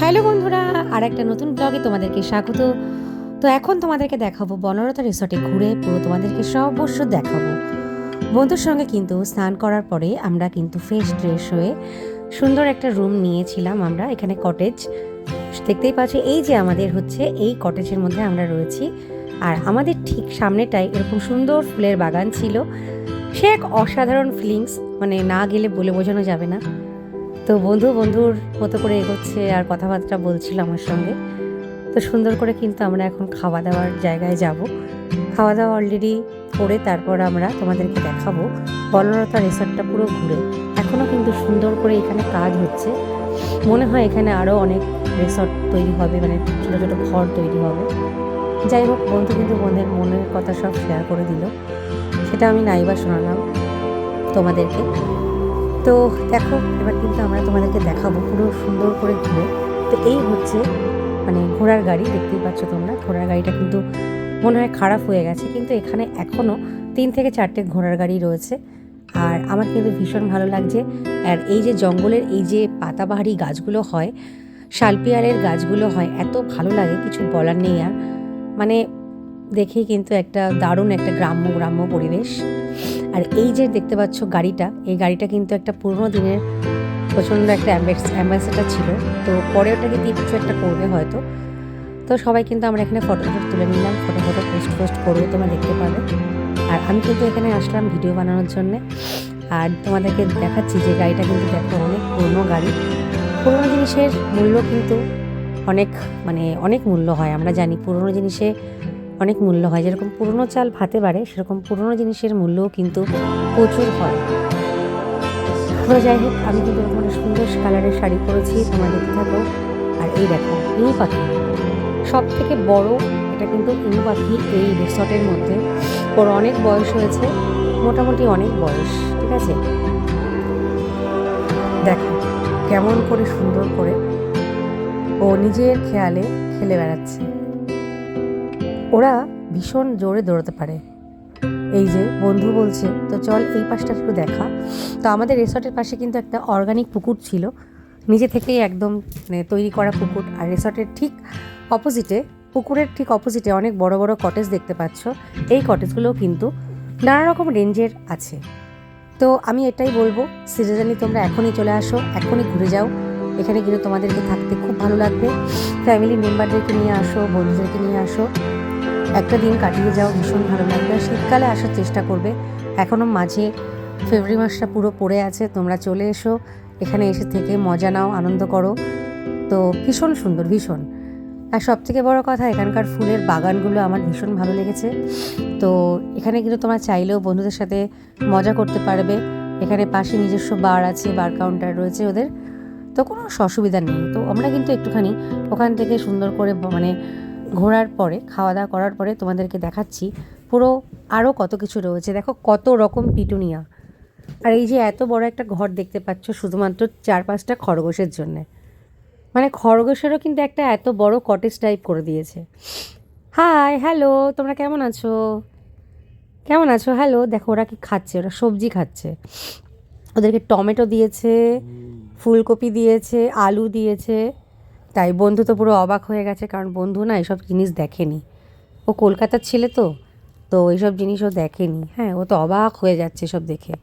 Hello বন্ধুরা, আর একটা নতুন ব্লগে তোমাদেরকে স্বাগত। তো এখন তোমাদেরকে দেখাবো বনলতা রিসর্টে ঘুরে পুরো তোমাদেরকে সর্বস্ব দেখাবো। বন্ধুর সঙ্গে কিন্তু স্নান করার পরে আমরা কিন্তু ফ্রেশ ট্রেশ হয়ে সুন্দর একটা রুম নিয়েছিলাম আমরা এখানে কটেজ। দেখতেই পাচ্ছি এই যে আমাদের হচ্ছে এই কটেজের মধ্যে আমরা রয়েছি। আর আমাদের ঠিক সামনেটাই এরকম সুন্দর ফুলের বাগান ছিল। সে এক অসাধারণ ফিলিংস, মানে না গেলে বলে বোঝানো যাবে না। তো বন্ধুর মতো করে এগোচ্ছে আর কথাবার্তা বলছিল আমার সঙ্গে। তো সুন্দর করে কিন্তু আমরা এখন খাওয়া দাওয়ার জায়গায় যাব। খাওয়া দাওয়া অলরেডি করে তারপর আমরা তোমাদেরকে দেখাবো বনলতা রিসর্টটা পুরো ঘুরে। এখনও কিন্তু সুন্দর করে এখানে কাজ হচ্ছে। মনে হয় এখানে আরও অনেক রিসর্ট তৈরি হবে, মানে ছোটো ছোটো ঘর তৈরি হবে। যাই হোক, বন্ধু কিন্তু বোনের মনের কথা সব শেয়ার করে দিল, সেটা আমি নাইবা শোনালাম তোমাদেরকে। তো দেখো, এবার কিন্তু আমরা তোমাদেরকে দেখাবো পুরো সুন্দর করে ঘুরে। তো এই হচ্ছে মানে ঘোড়ার গাড়ি, দেখতেই পাচ্ছ তোমরা। ঘোড়ার গাড়িটা কিন্তু মনে হয় খারাপ হয়ে গেছে, কিন্তু এখানে এখনও 3 থেকে 4টে ঘোড়ার গাড়ি রয়েছে। আর আমার কিন্তু ভীষণ ভালো লাগছে। আর এই যে জঙ্গলের এই যে পাতাবাহারি গাছগুলো হয়, শালপিয়ারের গাছগুলো হয়, এত ভালো লাগে কিছু বলার নেই। আর মানে দেখেই কিন্তু একটা দারুণ একটা গ্রাম্য গ্রাম্য পরিবেশ। আর এই যে দেখতে পাচ্ছ গাড়িটা, এই গাড়িটা কিন্তু একটা পুরোনো দিনের প্রচণ্ড একটা অ্যাম্বাসেডার ছিল। তো পরে ওটাকে দিয়ে কিছু একটা করবে হয়তো। তো সবাই কিন্তু আমরা এখানে ফটো তুলে নিলাম, ফটো পোস্ট করবো, তোমরা দেখতে পাবে। আর আমি কিন্তু এখানে আসলাম ভিডিও বানানোর জন্যে। আর তোমাদেরকে দেখাচ্ছি যে গাড়িটা কিন্তু দেখো অনেক পুরনো গাড়ি। পুরনো জিনিসের মূল্য কিন্তু অনেক, মানে অনেক মূল্য হয়। আমরা জানি পুরনো জিনিসে অনেক মূল্য হয়। যেরকম পুরনো চাল ভাতে বাড়ে, সেরকম পুরনো জিনিসের মূল্যও কিন্তু প্রচুর হয়। তো যাই হোক, আমি কিন্তু এরকম একটা সুন্দর কালারের শাড়ি পরেছি, তোমরা দেখতে থাকো। আর এই দেখো ইনু পাখি, সব থেকে বড় এটা কিন্তু ইনু পাখি এই রিসর্টের মধ্যে। ওর অনেক বয়স হয়েছে, মোটামুটি অনেক বয়স, ঠিক আছে। দেখো কেমন করে সুন্দর করে ও নিজের খেয়ালে খেলে বেড়াচ্ছে। ওরা ভীষণ জোরে দৌড়াতে পারে। এই যে বন্ধু বলছে তো চল এই পাশটা একটু দেখা। তো আমাদের রিসর্টের পাশে কিন্তু একটা অর্গানিক পুকুর ছিল, নিজে থেকেই একদম মানে তৈরি করা পুকুর। আর রিসর্টের ঠিক অপোজিটে, পুকুরের ঠিক অপোজিটে অনেক বড় বড় কটেজ দেখতে পাচ্ছ। এই কটেজগুলোও কিন্তু নানা রকম রেঞ্জের আছে। তো আমি এটাই বলবো, সিরিয়াসলি তোমরা এখনই চলে আসো, এখনই ঘুরে যাও। এখানে কিন্তু তোমাদেরকে থাকতে খুব ভালো লাগবে। ফ্যামিলি মেম্বারদেরকে নিয়ে আসো, বন্ধুদেরকে নিয়ে আসো, একটা দিন কাটিয়ে যাও, ভীষণ ভালো লাগবে। শীতকালে আসার চেষ্টা করবে, এখনও মাঝে ফেব্রুয়ারি মাসটা পুরো পড়ে আছে। তোমরা চলে এসো, এখানে এসে থেকে মজা নাও, আনন্দ করো। তো ভীষণ সুন্দর, ভীষণ। আর সবথেকে বড় কথা, এখানকার ফুলের বাগানগুলো আমার ভীষণ ভালো লেগেছে। তো এখানে কিন্তু তোমরা চাইলেও বন্ধুদের সাথে মজা করতে পারবে। এখানে পাশে নিজস্ব বার আছে, বার কাউন্টার রয়েছে ওদের, তো কোনো অসুবিধা নেই। তো আমরা কিন্তু একটুখানি ওখান থেকে সুন্দর করে মানে ঘোরার পরে, খাওয়া দাওয়া করার পরে তোমাদেরকে দেখাচ্ছি পুরো আরও কত কিছু রয়েছে। দেখো কত রকম পিটুনিয়া। আর এই যে এত বড় একটা ঘর দেখতে পাচ্ছ, শুধুমাত্র 4-5টা খরগোশের জন্যে। মানে খরগোশেরও কিন্তু একটা এত বড় কটেজ টাইপ করে দিয়েছে। হাই, হ্যালো, তোমরা কেমন আছো? কেমন আছো? হ্যালো। দেখো ওরা কি খাচ্ছে, ওরা সবজি খাচ্ছে। ওদেরকে টমেটো দিয়েছে, ফুলকপি দিয়েছে, আলু দিয়েছে। তাই বন্ধু তো পুরো অবাক হয়ে গেছে, কারণ বন্ধু না এসব জিনিস দেখেনি। ও কলকাতার ছেলে তো, তো এইসব জিনিস ও দেখেনি। হ্যাঁ, ও তো অবাক হয়ে যাচ্ছে সব দেখে।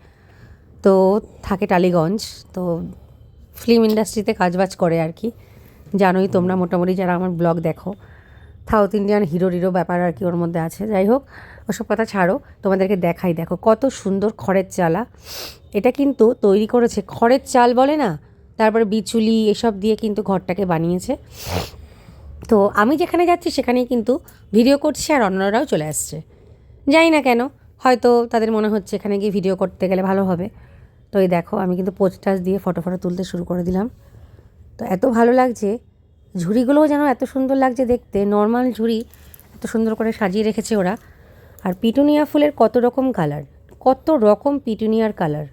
তো থাকে টালিগঞ্জ, তো ফিল্ম ইন্ডাস্ট্রিতে কাজবাজ করে আর কি। জানোই তোমরা মোটামুটি যারা আমার ব্লগ দেখো, সাউথ ইন্ডিয়ান হিরো ব্যাপার আর কি ওর মধ্যে আছে। যাই হোক, ওসব কথা ছাড়ো, তোমাদেরকে দেখাই। দেখো কত সুন্দর খড়ের চালা। এটা কিন্তু তৈরি করেছে খড়ের চাল বলে না, তারপরে বিচুলি এসব দিয়ে কিন্তু ঘরটাকে বানিয়েছে। তো আমি যেখানে যাচ্ছি সেখানেই কিন্তু ভিডিও করছে, আর অন্যরাও চলে আসছে। জানি না কেন, হয়তো তাদের মনে হচ্ছে এখানে গিয়ে ভিডিও করতে গেলে ভালো হবে। তো এই দেখো আমি কিন্তু পোজ টাচ দিয়ে ফটো তুলতে শুরু করে দিলাম। তো এত ভালো লাগছে, ঝুড়িগুলোও যেন এত সুন্দর লাগছে দেখতে। নর্মাল ঝুড়ি এত সুন্দর করে সাজিয়ে রেখেছে ওরা। আর পিটুনিয়া ফুলের কত রকম কালার, কত রকম পিটুনিয়ার কালার।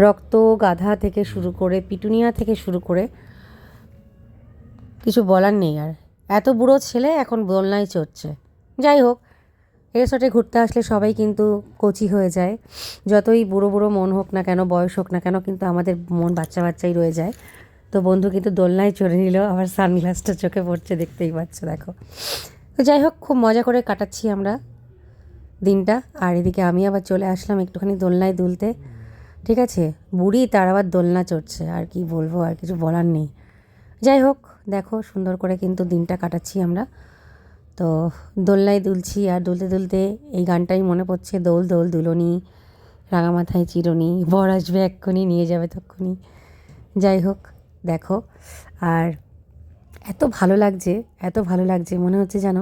রক্ত গাধা থেকে শুরু করে, পিটুনিয়া থেকে শুরু করে, কিছু বলার নেই। আর এত বুড়ো ছেলে এখন দোলনায় চড়ছে। যাই হোক, রিসর্টে ঘুরতে আসলে সবাই কিন্তু কচি হয়ে যায়। যতই বুড়ো বুড়ো মন হোক না কেন, বয়স হোক না কেন, কিন্তু আমাদের মন বাচ্চা বাচ্চাই রয়ে যায়। তো বন্ধু কিন্তু দোলনায় চড়ে নিল, আবার সানগ্লাসটা চোখে পড়ছে, দেখতেই পাচ্ছ দেখো। তো যাই হোক, খুব মজা করে কাটাচ্ছি আমরা দিনটা। আর এদিকে আমি আবার চলে আসলাম একটুখানি দোলনায় দুলতে। ঠিক আছে, বুড়ি তার আবার দোলনা চড়ছে, আর কি বলবো, আর কিছু বলার নেই। যাই হোক, দেখো সুন্দর করে কিন্তু দিনটা কাটাচ্ছি আমরা। তো দোলনায় দুলছি, আর দুলতে দুলতে এই গানটাই মনে পড়ছে, দোল দোল দুলনি, রাঙা মাথায় চিরুনি, বর আসবে এক্ষুনি নিয়ে যাবে তক্ষুনি। যাই হোক দেখো, আর এত ভালো লাগছে, এত ভালো লাগছে, মনে হচ্ছে যেন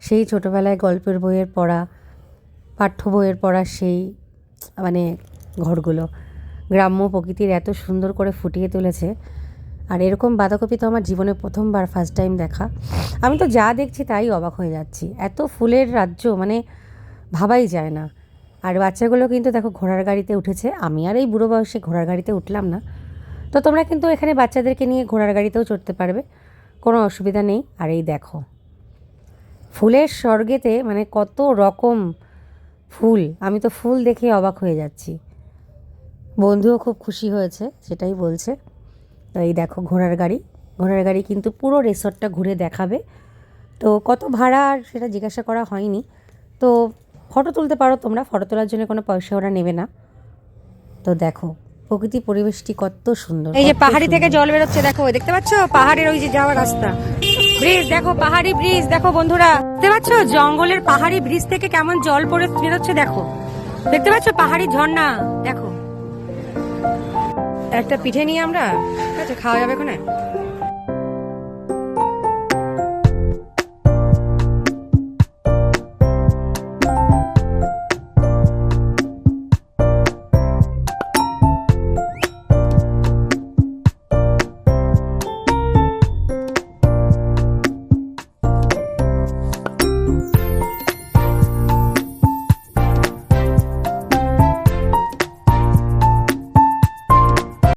সেই ছোটোবেলায় গল্পের বইয়ের পড়া, পাঠ্য বইয়ের পড়া সেই মানে ঘরগুলো, গ্রাম্য প্রকৃতির এত সুন্দর করে ফুটিয়ে তুলেছে। আর এরকম বাঁধাকপি তো আমার জীবনে প্রথমবার, ফার্স্ট টাইম দেখা। আমি তো যা দেখছি তাই অবাক হয়ে যাচ্ছি, এত ফুলের রাজ্য মানে ভাবাই যায় না। আর বাচ্চাগুলো কিন্তু দেখো ঘোড়ার গাড়িতে উঠেছে, আমি আর এই বুড়ো বয়সে ঘোড়ার গাড়িতে উঠলাম না। তো তোমরা কিন্তু এখানে বাচ্চাদেরকে নিয়ে ঘোড়ার গাড়িতেও চড়তে পারবে, কোনো অসুবিধা নেই। আর এই দেখো ফুলের স্বর্গেতে মানে কত রকম ফুল, আমি তো ফুল দেখে অবাক হয়ে যাচ্ছি। বন্ধুও খুব খুশি হয়েছে, সেটাই বলছে। তো এই দেখো ঘোড়ার গাড়ি, ঘোড়ার গাড়ি কিন্তু পুরো রিসর্টটা ঘুরে দেখাবে। তো কত ভাড়া আর সেটা জিজ্ঞাসা করা হয়নি। তো ফটো তুলতে পারো তোমরা, ফটো তোলার জন্য কোনো পয়সা ওরা নেবে না। তো দেখো প্রকৃতি পরিবেশটি কত সুন্দর, এই যে পাহাড়ি থেকে জল বেরোচ্ছে দেখো, দেখতে পাচ্ছ পাহাড়ের ওই যে যাওয়ার রাস্তা, ব্রিজ দেখো, পাহাড়ি ব্রিজ দেখো বন্ধুরা, দেখতে পাচ্ছ জঙ্গলের পাহাড়ি ব্রিজ থেকে কেমন জল পড়ে বেরোচ্ছে দেখো, দেখতে পাচ্ছ পাহাড়ি ঝর্ণা দেখো। একটা পিঠে নিয়ে আমরা, ঠিক আছে খাওয়া যাবে ওখানে।